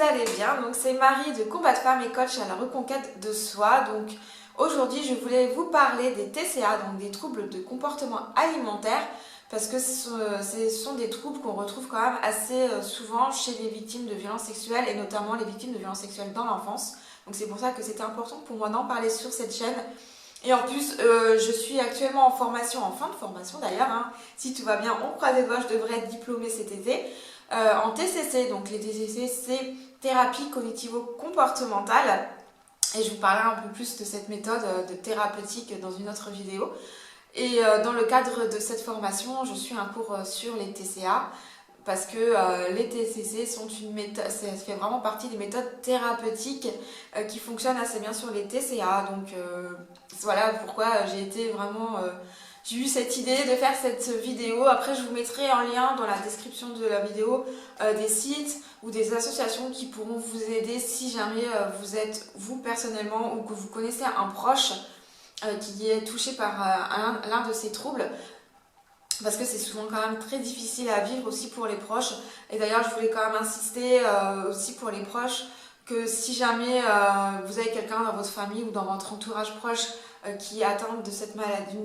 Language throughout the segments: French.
vous allez bien. Donc c'est Marie de Combat de Femmes et coach à la reconquête de soi. Donc aujourd'hui je voulais vous parler des TCA, donc des troubles de comportement alimentaire, parce que ce sont des troubles qu'on retrouve quand même assez souvent chez les victimes de violences sexuelles et notamment les victimes de violences sexuelles dans l'enfance. Donc c'est pour ça que c'était important pour moi d'en parler sur cette chaîne. Et en plus, je suis actuellement en formation, en fin de formation d'ailleurs, hein. Si tout va bien, on croise les doigts, je devrais être diplômée cet été, en TCC. Donc les TCC, c'est thérapie cognitivo-comportementale. Et je vous parlerai un peu plus de cette méthode de thérapeutique dans une autre vidéo. Et dans le cadre de cette formation, je suis un cours sur les TCA. Parce que les TCC sont une méthode, ça fait vraiment partie des méthodes thérapeutiques qui fonctionnent assez bien sur les TCA. Donc voilà pourquoi j'ai eu cette idée de faire cette vidéo. Après je vous mettrai en lien dans la description de la vidéo des sites ou des associations qui pourront vous aider si jamais vous êtes vous personnellement ou que vous connaissez un proche qui est touché par l'un de ces troubles. Parce que c'est souvent quand même très difficile à vivre aussi pour les proches. Et d'ailleurs, je voulais quand même insister aussi pour les proches que si jamais vous avez quelqu'un dans votre famille ou dans votre entourage proche qui est atteint de cette maladie,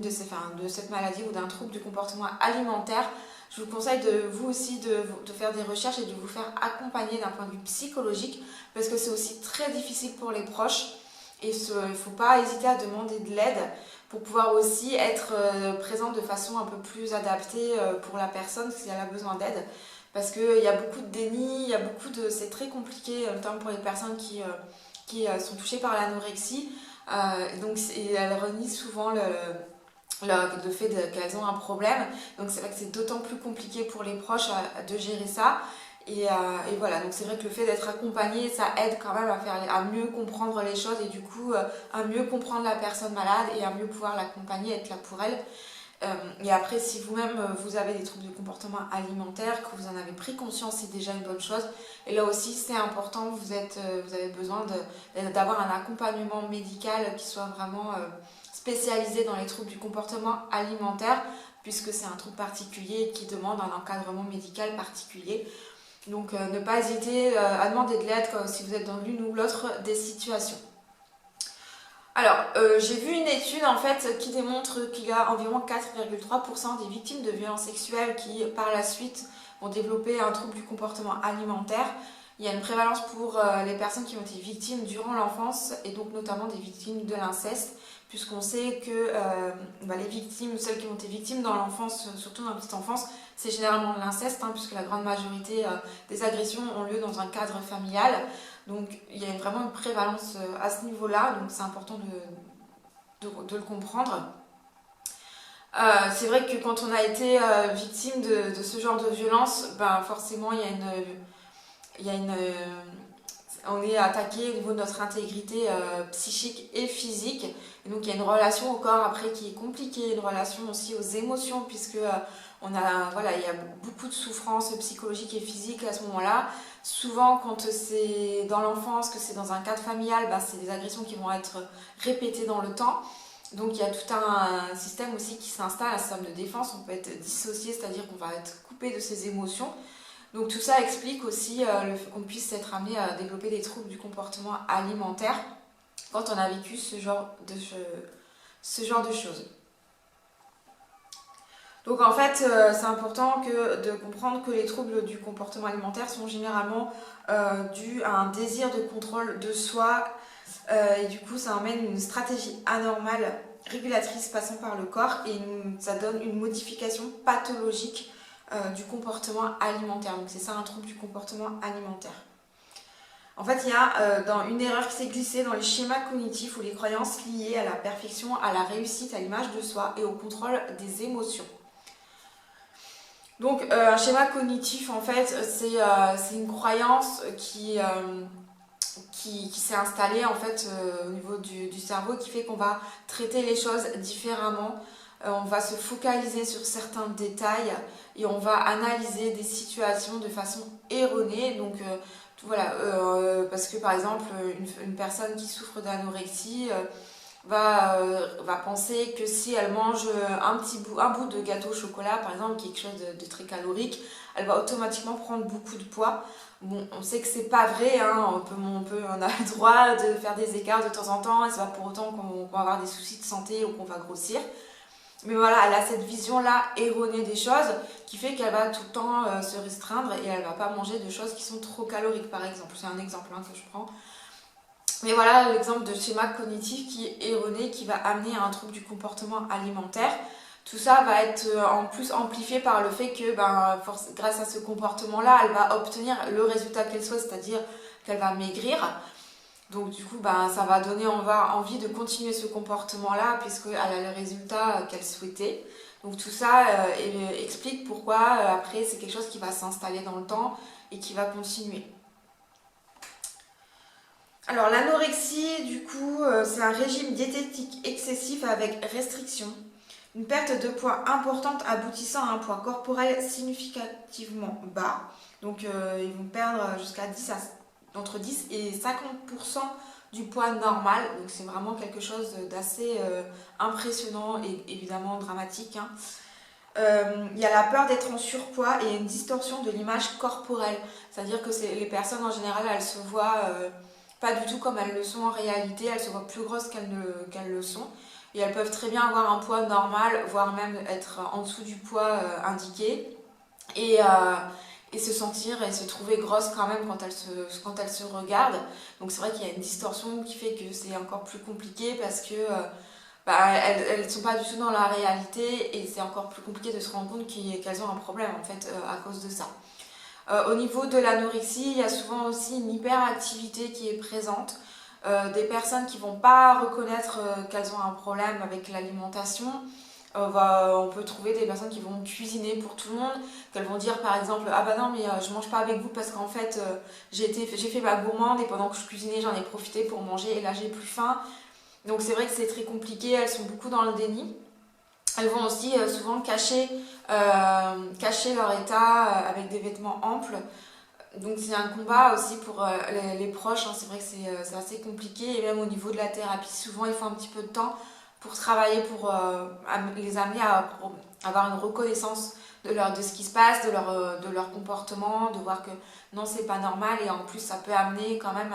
ou d'un trouble du comportement alimentaire, je vous conseille de vous aussi de faire des recherches et de vous faire accompagner d'un point de vue psychologique, parce que c'est aussi très difficile pour les proches. Et il ne faut pas hésiter à demander de l'aide pour pouvoir aussi être présente de façon un peu plus adaptée pour la personne si elle a besoin d'aide. Parce qu'il y a beaucoup de déni, c'est très compliqué, notamment pour les personnes qui sont touchées par l'anorexie. Donc elles renient souvent le fait qu'elles ont un problème. Donc c'est vrai que c'est d'autant plus compliqué pour les proches de gérer ça. Et voilà, donc c'est vrai que le fait d'être accompagné, ça aide quand même à mieux comprendre les choses et du coup à mieux comprendre la personne malade et à mieux pouvoir l'accompagner, être là pour elle. Et après, si vous-même vous avez des troubles de comportement alimentaire, que vous en avez pris conscience, c'est déjà une bonne chose. Et là aussi, c'est important, vous avez besoin d'avoir un accompagnement médical qui soit vraiment spécialisé dans les troubles du comportement alimentaire, puisque c'est un trouble particulier qui demande un encadrement médical particulier. Donc ne pas hésiter à demander de l'aide si vous êtes dans l'une ou l'autre des situations. Alors, j'ai vu une étude en fait qui démontre qu'il y a environ 4,3% des victimes de violences sexuelles qui par la suite vont développer un trouble du comportement alimentaire. Il y a une prévalence pour les personnes qui ont été victimes durant l'enfance et donc notamment des victimes de l'inceste, puisqu'on sait que les victimes, celles qui ont été victimes dans l'enfance, surtout dans la petite enfance, c'est généralement de l'inceste, puisque la grande majorité des agressions ont lieu dans un cadre familial. Donc il y a vraiment une prévalence à ce niveau-là, donc c'est important de le comprendre. C'est vrai que quand on a été victime de ce genre de violence, forcément on est attaqué au niveau de notre intégrité psychique et physique. Et donc il y a une relation au corps après qui est compliquée, une relation aussi aux émotions, puisque il y a beaucoup de souffrances psychologiques et physiques à ce moment-là. Souvent quand c'est dans l'enfance, que c'est dans un cadre familial, c'est des agressions qui vont être répétées dans le temps. Donc il y a tout un système aussi qui s'installe, un système de défense. On peut être dissocié, c'est-à-dire qu'on va être coupé de ses émotions. Donc tout ça explique aussi le fait qu'on puisse être amené à développer des troubles du comportement alimentaire quand on a vécu ce genre de choses. Donc en fait, c'est important de comprendre que les troubles du comportement alimentaire sont généralement dus à un désir de contrôle de soi et du coup ça emmène une stratégie anormale régulatrice passant par le corps et ça donne une modification pathologique du comportement alimentaire. Donc c'est ça un trouble du comportement alimentaire. En fait, il y a dans une erreur qui s'est glissée dans les schémas cognitifs ou les croyances liées à la perfection, à la réussite, à l'image de soi et au contrôle des émotions. Donc un schéma cognitif en fait c'est une croyance qui s'est installée en fait au niveau du cerveau, qui fait qu'on va traiter les choses différemment. On va se focaliser sur certains détails et on va analyser des situations de façon erronée. Donc parce que par exemple une personne qui souffre d'anorexie va penser que si elle mange un bout de gâteau au chocolat, par exemple, quelque chose de très calorique, elle va automatiquement prendre beaucoup de poids. Bon, on sait que c'est pas vrai, hein, on a le droit de faire des écarts de temps en temps, et c'est pas pour autant qu'on va avoir des soucis de santé ou qu'on va grossir. Mais voilà, elle a cette vision-là erronée des choses qui fait qu'elle va tout le temps se restreindre et elle va pas manger de choses qui sont trop caloriques, par exemple. C'est un exemple que je prends. Mais voilà l'exemple de schéma cognitif qui est erroné, qui va amener à un trouble du comportement alimentaire. Tout ça va être en plus amplifié par le fait que grâce à ce comportement-là, elle va obtenir le résultat qu'elle souhaite, c'est-à-dire qu'elle va maigrir. Donc du coup, ça va donner envie de continuer ce comportement-là puisqu'elle a le résultat qu'elle souhaitait. Donc tout ça explique pourquoi après c'est quelque chose qui va s'installer dans le temps et qui va continuer. Alors l'anorexie, du coup, c'est un régime diététique excessif avec restriction. Une perte de poids importante aboutissant à un poids corporel significativement bas. Donc ils vont perdre entre 10 et 50% du poids normal. Donc c'est vraiment quelque chose d'assez impressionnant et évidemment dramatique. Il y a la peur d'être en surpoids et une distorsion de l'image corporelle. C'est-à-dire que les personnes en général, elles se voient pas du tout comme elles le sont en réalité. Elles se voient plus grosses qu'elles le sont. Et elles peuvent très bien avoir un poids normal, voire même être en dessous du poids indiqué. Et se sentir et se trouver grosse quand même quand elles se regardent. Donc c'est vrai qu'il y a une distorsion qui fait que c'est encore plus compliqué parce que elles ne sont pas du tout dans la réalité et c'est encore plus compliqué de se rendre compte qu'elles ont un problème en fait à cause de ça. Au niveau de l'anorexie, il y a souvent aussi une hyperactivité qui est présente. Des personnes qui vont pas reconnaître qu'elles ont un problème avec l'alimentation. On peut trouver des personnes qui vont cuisiner pour tout le monde, qu'elles vont dire par exemple ah bah non mais je mange pas avec vous parce qu'en fait j'ai fait ma gourmande et pendant que je cuisinais j'en ai profité pour manger et là j'ai plus faim. Donc c'est vrai que c'est très compliqué, elles sont beaucoup dans le déni. Elles vont aussi souvent cacher leur état avec des vêtements amples. Donc c'est un combat aussi pour les proches, hein. C'est vrai que c'est assez compliqué et même au niveau de la thérapie, souvent il faut un petit peu de temps pour travailler, pour les amener à avoir une reconnaissance de ce qui se passe, de leur comportement, de voir que non c'est pas normal et en plus ça peut amener quand même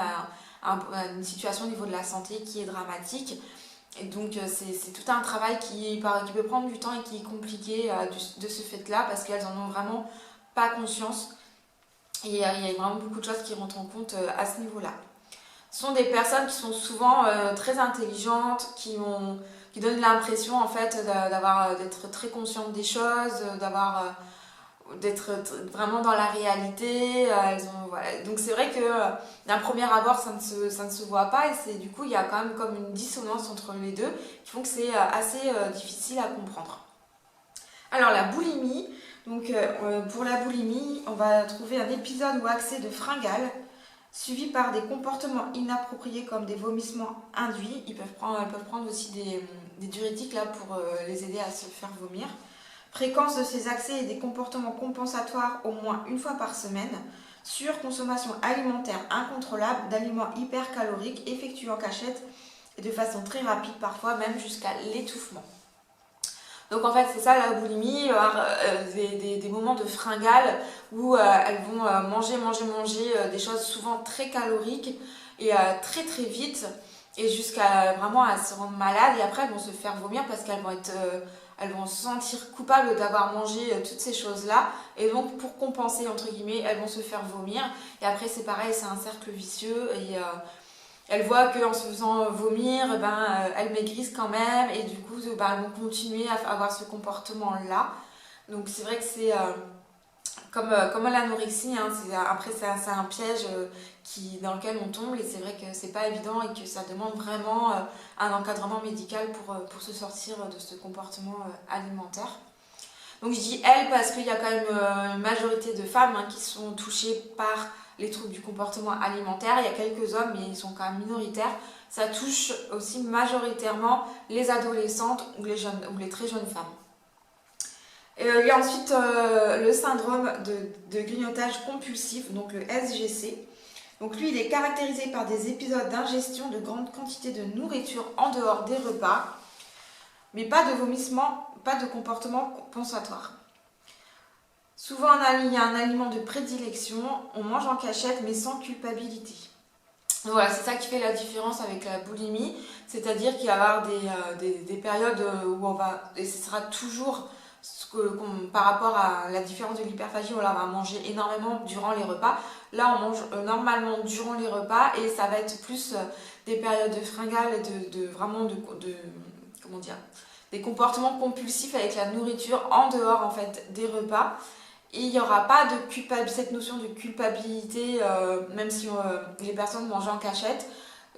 à une situation au niveau de la santé qui est dramatique. Et donc c'est tout un travail qui peut prendre du temps et qui est compliqué de ce fait-là parce qu'elles en ont vraiment pas conscience. Et il y a vraiment beaucoup de choses qui rentrent en compte à ce niveau-là. Ce sont des personnes qui sont souvent très intelligentes, qui donnent l'impression en fait d'être très conscientes des choses, d'être vraiment dans la réalité. Voilà. Donc c'est vrai que d'un premier abord ça ne se voit pas et du coup il y a quand même comme une dissonance entre les deux qui font que c'est assez difficile à comprendre. Alors la boulimie. Donc pour la boulimie, on va trouver un épisode ou accès de fringales suivi par des comportements inappropriés comme des vomissements induits. Elles peuvent prendre aussi des diurétiques là, pour les aider à se faire vomir. Fréquence de ces accès et des comportements compensatoires au moins une fois par semaine. Surconsommation alimentaire incontrôlable d'aliments hypercaloriques effectués en cachette et de façon très rapide, parfois même jusqu'à l'étouffement. Donc en fait c'est ça la boulimie, il va y avoir des moments de fringales où elles vont manger des choses souvent très caloriques et très très vite et jusqu'à vraiment à se rendre malades et après elles vont se faire vomir parce elles vont se sentir coupables d'avoir mangé toutes ces choses-là et donc pour compenser entre guillemets elles vont se faire vomir et après c'est pareil, c'est un cercle vicieux et elles voient qu'en se faisant vomir, elles maigrissent quand même et du coup elles vont continuer à avoir ce comportement-là. Donc c'est vrai que c'est comme l'anorexie, hein, après c'est un piège dans lequel on tombe et c'est vrai que c'est pas évident et que ça demande vraiment un encadrement médical pour se sortir de ce comportement alimentaire. Donc je dis elles parce qu'il y a quand même une majorité de femmes qui sont touchées par les troubles du comportement alimentaire. Il y a quelques hommes, mais ils sont quand même minoritaires. Ça touche aussi majoritairement les adolescentes ou les très jeunes femmes. Il y a ensuite le syndrome de grignotage compulsif, donc le SGC. Donc lui, il est caractérisé par des épisodes d'ingestion de grandes quantités de nourriture en dehors des repas, mais pas de vomissement, pas de comportement compensatoire. Souvent, il y a un aliment de prédilection, on mange en cachette mais sans culpabilité. Donc voilà, c'est ça qui fait la différence avec la boulimie, c'est-à-dire qu'il va y avoir des périodes où on va, et ce sera toujours par rapport à la différence de l'hyperphagie, on va manger énormément durant les repas. Là, on mange normalement durant les repas et ça va être plus des périodes de fringales et vraiment comment dire, des comportements compulsifs avec la nourriture en dehors en fait des repas. Et il n'y aura pas de cette notion de culpabilité, même si les personnes mangent en cachette.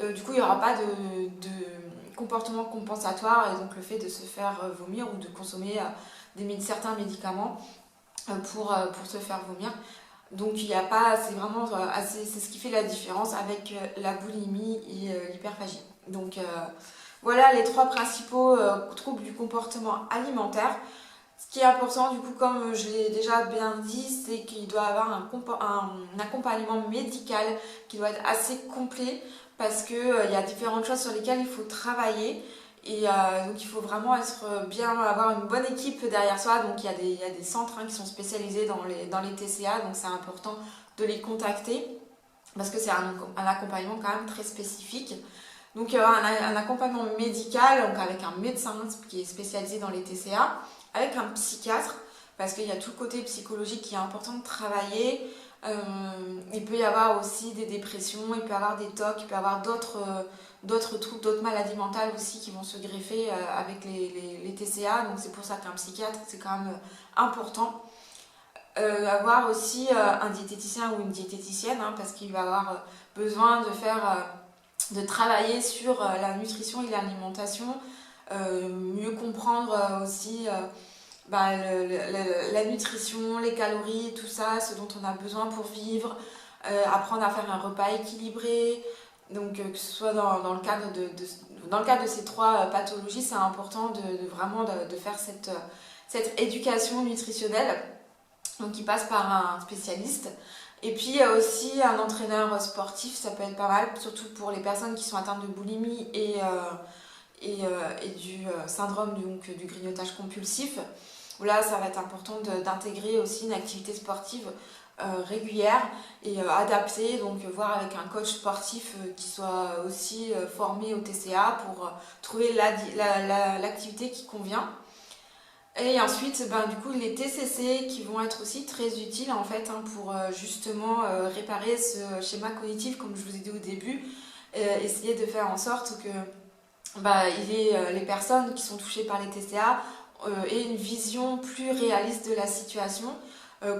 Du coup, il n'y aura pas de comportement compensatoire et donc le fait de se faire vomir ou de consommer certains médicaments pour se faire vomir. Donc il n'y a pas, c'est vraiment c'est ce qui fait la différence avec la boulimie et l'hyperphagie. Donc voilà les 3 principaux troubles du comportement alimentaire. Ce qui est important, du coup, comme je l'ai déjà bien dit, c'est qu'il doit avoir un accompagnement médical qui doit être assez complet parce qu'il y a différentes choses sur lesquelles il faut travailler. Et donc il faut vraiment avoir une bonne équipe derrière soi. Donc il y a des centres qui sont spécialisés dans les TCA, donc c'est important de les contacter parce que c'est un accompagnement quand même très spécifique. Donc il y aura un accompagnement médical donc avec un médecin qui est spécialisé dans les TCA, avec un psychiatre, parce qu'il y a tout le côté psychologique qui est important de travailler. Il peut y avoir aussi des dépressions, il peut y avoir des TOC, il peut y avoir d'autres troubles, d'autres maladies mentales aussi qui vont se greffer avec les TCA. Donc c'est pour ça qu'un psychiatre, c'est quand même important. Avoir aussi un diététicien ou une diététicienne, parce qu'il va avoir besoin de travailler sur la nutrition et l'alimentation, mieux comprendre aussi la nutrition, les calories, tout ça, ce dont on a besoin pour vivre, apprendre à faire un repas équilibré. Donc que ce soit dans le cadre dans le cadre de ces 3 pathologies, c'est important vraiment de faire cette éducation nutritionnelle, donc qui passe par un spécialiste. Et puis il y a aussi un entraîneur sportif, ça peut être pas mal, surtout pour les personnes qui sont atteintes de boulimie et du syndrome du grignotage compulsif. Là, ça va être important d'intégrer aussi une activité sportive régulière et adaptée, donc voir avec un coach sportif qui soit aussi formé au TCA pour trouver l'activité qui convient. Et ensuite, du coup, les TCC qui vont être aussi très utiles en fait pour justement réparer ce schéma cognitif, comme je vous ai dit au début, essayer de faire en sorte que les personnes qui sont touchées par les TCA aient une vision plus réaliste de la situation,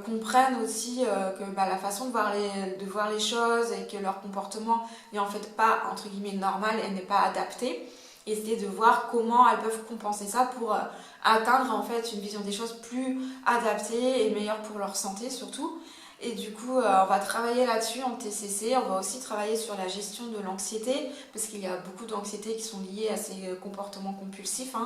comprennent aussi que la façon de voir les choses et que leur comportement n'est en fait pas entre guillemets normal et n'est pas adapté. Essayer de voir comment elles peuvent compenser ça pour atteindre en fait une vision des choses plus adaptée et meilleure pour leur santé surtout. Et du coup, on va travailler là-dessus en TCC. On va aussi travailler sur la gestion de l'anxiété, parce qu'il y a beaucoup d'anxiété qui sont liées à ces comportements compulsifs.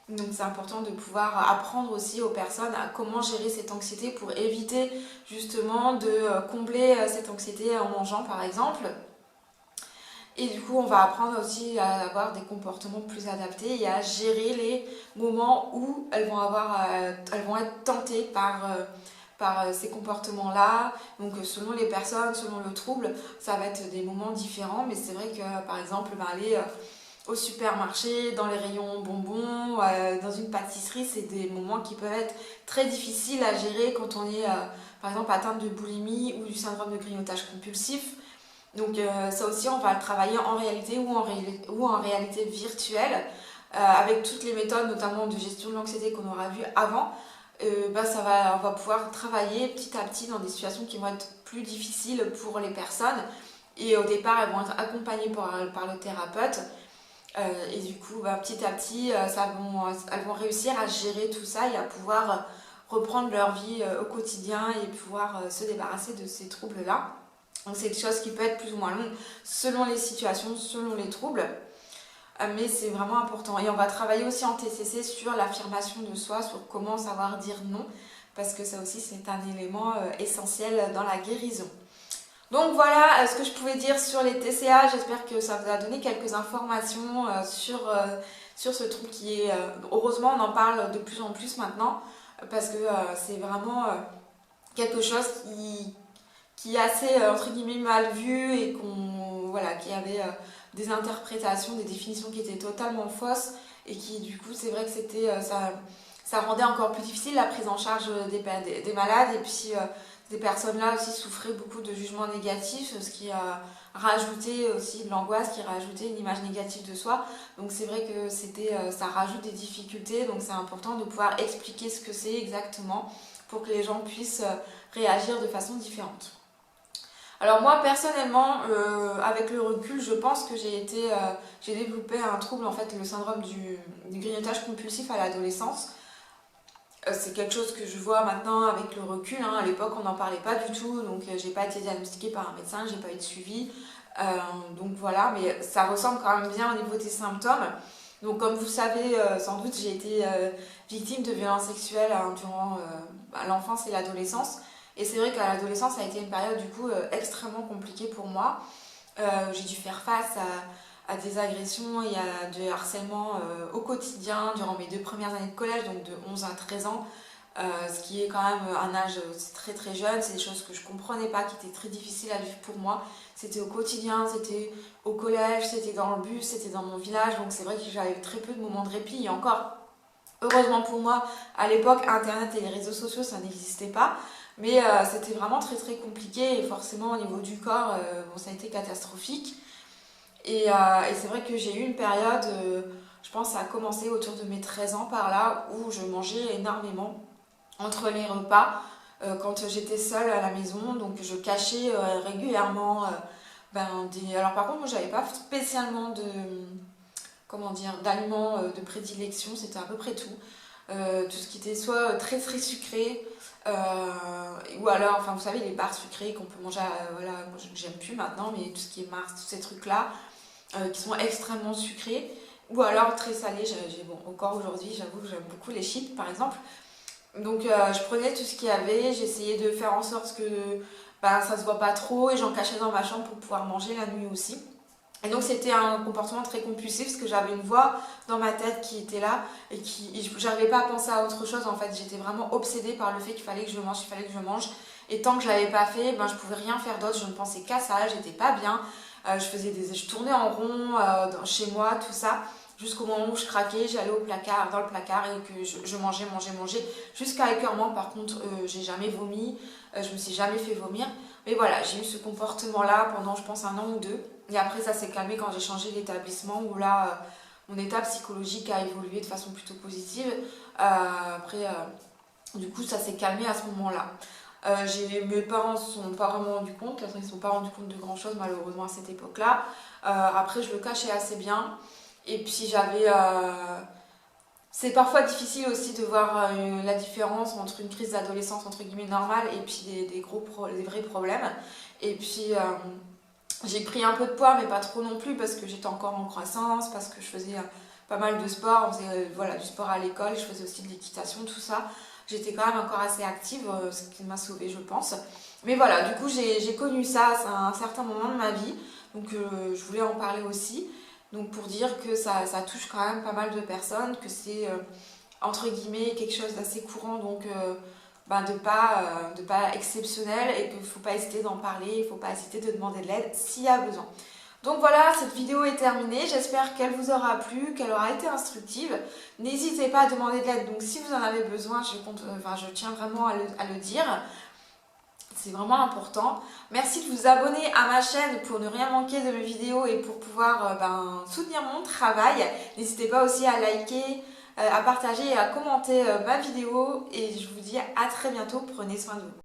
Donc c'est important de pouvoir apprendre aussi aux personnes à comment gérer cette anxiété pour éviter justement de combler cette anxiété en mangeant par exemple. Et du coup, on va apprendre aussi à avoir des comportements plus adaptés et à gérer les moments où elles vont être tentées par ces comportements-là. Donc selon les personnes, selon le trouble, ça va être des moments différents. Mais c'est vrai que par exemple, aller au supermarché, dans les rayons bonbons, dans une pâtisserie, c'est des moments qui peuvent être très difficiles à gérer quand on est par exemple atteinte de boulimie ou du syndrome de grignotage compulsif. Donc ça aussi, on va le travailler en réalité ou en réalité virtuelle, avec toutes les méthodes, notamment de gestion de l'anxiété qu'on aura vues avant. On va pouvoir travailler petit à petit dans des situations qui vont être plus difficiles pour les personnes. Et au départ, elles vont être accompagnées par le thérapeute. Et du coup, petit à petit, elles vont réussir à gérer tout ça et à pouvoir reprendre leur vie au quotidien et pouvoir se débarrasser de ces troubles-là. Donc c'est des choses qui peuvent être plus ou moins longues selon les situations, selon les troubles. Mais c'est vraiment important. Et on va travailler aussi en TCC sur l'affirmation de soi, sur comment savoir dire non, parce que ça aussi c'est un élément essentiel dans la guérison. Donc voilà ce que je pouvais dire sur les TCA. J'espère que ça vous a donné quelques informations sur ce truc qui est... heureusement, on en parle de plus en plus maintenant parce que c'est vraiment quelque chose qui est assez, entre guillemets, mal vu et voilà, qui avait des interprétations, des définitions qui étaient totalement fausses et qui, du coup, c'est vrai que ça rendait encore plus difficile la prise en charge des malades et puis ces personnes-là aussi souffraient beaucoup de jugements négatifs, ce qui a rajouté aussi de l'angoisse, qui rajoutait une image négative de soi. Donc c'est vrai que ça rajoute des difficultés, donc c'est important de pouvoir expliquer ce que c'est exactement pour que les gens puissent réagir de façon différente. Alors moi personnellement, avec le recul, je pense que j'ai développé un trouble, en fait, le syndrome du grignotage compulsif à l'adolescence. C'est quelque chose que je vois maintenant avec le recul, hein. À l'époque, on n'en parlait pas du tout, donc j'ai pas été diagnostiquée par un médecin, j'ai pas eu de suivi. Donc voilà, mais ça ressemble quand même bien au niveau des symptômes. Donc comme vous savez sans doute, j'ai été victime de violences sexuelles durant l'enfance et l'adolescence. Et c'est vrai qu'à l'adolescence, ça a été une période du coup extrêmement compliquée pour moi. J'ai dû faire face à des agressions et à du harcèlement au quotidien durant mes 2 premières années de collège, donc de 11 à 13 ans, ce qui est quand même un âge très très jeune. C'est des choses que je comprenais pas, qui étaient très difficiles à vivre pour moi. C'était au quotidien, c'était au collège, c'était dans le bus, c'était dans mon village, donc c'est vrai que j'avais très peu de moments de répit. Et encore, heureusement pour moi, à l'époque, Internet et les réseaux sociaux, ça n'existait pas. Mais c'était vraiment très très compliqué et forcément au niveau du corps, bon, ça a été catastrophique. Et c'est vrai que j'ai eu une période, je pense que ça a commencé autour de mes 13 ans par là, où je mangeais énormément entre les repas quand j'étais seule à la maison. Donc je cachais régulièrement Alors par contre, moi j'avais pas spécialement comment dire, d'aliments de prédilection, c'était à peu près tout. Tout ce qui était soit très très sucré, ou alors, enfin vous savez, les barres sucrées qu'on peut manger, voilà, moi j'aime plus maintenant, mais tout ce qui est Mars, tous ces trucs-là, qui sont extrêmement sucrés, ou alors très salés. Bon, encore aujourd'hui, j'avoue que j'aime beaucoup les chips par exemple. Donc je prenais tout ce qu'il y avait, j'essayais de faire en sorte que ça se voit pas trop et j'en cachais dans ma chambre pour pouvoir manger la nuit aussi. Et donc c'était un comportement très compulsif parce que j'avais une voix dans ma tête qui était là et j'arrivais pas à penser à autre chose en fait. J'étais vraiment obsédée par le fait qu'il fallait que je mange, qu'il fallait que je mange. Et tant que je l'avais pas fait, je pouvais rien faire d'autre, je ne pensais qu'à ça, j'étais pas bien. Je tournais en rond chez moi, tout ça, jusqu'au moment où je craquais, j'allais dans le placard et que je mangeais, jusqu'à écœurement. Par contre, j'ai jamais vomi, je me suis jamais fait vomir. Mais voilà, j'ai eu ce comportement-là pendant, je pense, 1 an ou 2. Et après, ça s'est calmé quand j'ai changé d'établissement, où là, mon état psychologique a évolué de façon plutôt positive. Du coup, ça s'est calmé à ce moment-là. Mes parents ne se sont pas vraiment rendus compte, ils ne se sont pas rendus compte de grand chose malheureusement à cette époque-là. Après, je le cachais assez bien. Et puis c'est parfois difficile aussi de voir la différence entre une crise d'adolescence entre guillemets normale et puis des vrais problèmes. Et puis j'ai pris un peu de poids, mais pas trop non plus, parce que j'étais encore en croissance, parce que je faisais pas mal de sport, on faisait voilà, du sport à l'école, je faisais aussi de l'équitation, tout ça. J'étais quand même encore assez active, ce qui m'a sauvée, je pense. Mais voilà, du coup, j'ai connu ça à un certain moment de ma vie, donc je voulais en parler aussi. Donc pour dire que ça touche quand même pas mal de personnes, que c'est entre guillemets quelque chose d'assez courant, donc de pas exceptionnel, et qu'il ne faut pas hésiter d'en parler, il ne faut pas hésiter de demander de l'aide s'il y a besoin. Donc voilà, cette vidéo est terminée, j'espère qu'elle vous aura plu, qu'elle aura été instructive. N'hésitez pas à demander de l'aide, donc si vous en avez besoin, je tiens vraiment à le dire. C'est vraiment important. Merci de vous abonner à ma chaîne pour ne rien manquer de mes vidéos et pour pouvoir soutenir mon travail. N'hésitez pas aussi à liker, à partager et à commenter ma vidéo. Et je vous dis à très bientôt. Prenez soin de vous.